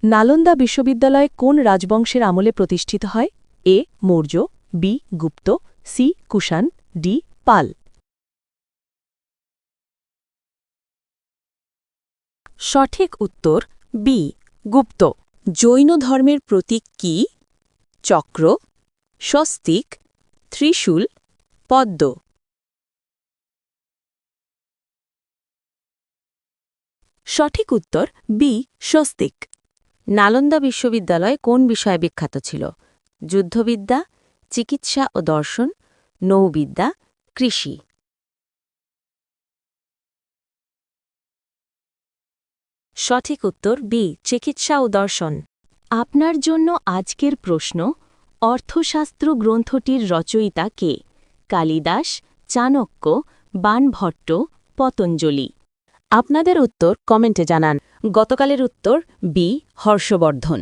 নালন্দা বিশ্ববিদ্যালয় কোন রাজবংশের আমলে প্রতিষ্ঠিত হয়? এ মৌর্য, বি গুপ্ত, সি কুষাণ, ডি পাল। সঠিক উত্তর বি গুপ্ত। জৈন ধর্মের প্রতীক কি? চক্র, স্বস্তিক, ত্রিশূল, পদ্ম। সঠিক উত্তর বি স্বস্তিক। নালন্দা বিশ্ববিদ্যালয় কোন বিষয়ে বিখ্যাত ছিল? যুদ্ধবিদ্যা, চিকিৎসা ও দর্শন, নৌবিদ্যা, কৃষি। সঠিক উত্তর বি চিকিৎসা ও দর্শন। আপনার জন্য আজকের প্রশ্ন, অর্থশাস্ত্র গ্রন্থটির রচয়িতা কে? কালিদাস, চাণক্য, বাণভট্ট, পতঞ্জলি। আপনাদের উত্তর কমেন্টে জানান। গতকালের উত্তর বি হর্ষবর্ধন।